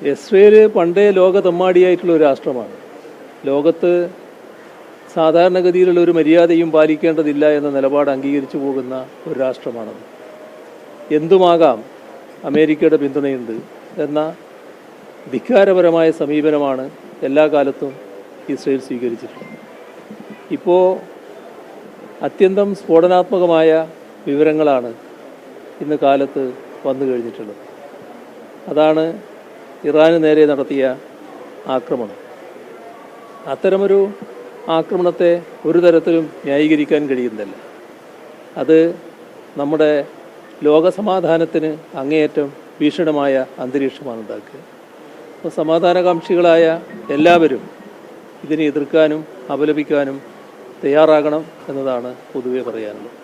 Israel പണ്ടേ ലോക തെമ്മാടിയായിട്ടുള്ള ഒരു രാഷ്ട്രമാണ്. ലോകത്ത് സാധാരണഗതിയിലുള്ള ഒരു മര്യാദയും പാലിക്കേണ്ടതില്ല എന്ന നിലപാട് അംഗീകരിച്ചു പോകുന്ന ഒരു രാഷ്ട്രമാണത്. എന്തുമാകാം, അമേരിക്കയുടെ പിന്തുണയുണ്ട് എന്ന ധിക്കാരപരമായ സമീപനമാണ് എല്ലാ കാലത്തും ഇസ്രയേൽ സ്വീകരിച്ചിട്ടുള്ളത്. ഇപ്പോൾ അത്യന്തം സ്ഫോടനാത്മകമായ വിവരങ്ങളാണ് ഇന്ന് കാലത്ത് വന്നു കഴിഞ്ഞിട്ടുള്ളത്. അതാണ് ഇറാന് നേരെ നടത്തിയ ആക്രമണം. അത്തരമൊരു ആക്രമണത്തെ ഒരു തരത്തിലും ന്യായീകരിക്കാൻ കഴിയുന്നില്ല. അത് നമ്മുടെ ലോകസമാധാനത്തിന് അങ്ങേയറ്റം ഭീഷണമായ അന്തരീക്ഷമാണ് ഉണ്ടാക്കുക. അപ്പോൾ സമാധാനകാംക്ഷികളായ എല്ലാവരും ഇതിനെ എതിർക്കാനും അപലപിക്കാനും തയ്യാറാകണം എന്നതാണ് പൊതുവെ പറയാനുള്ളത്.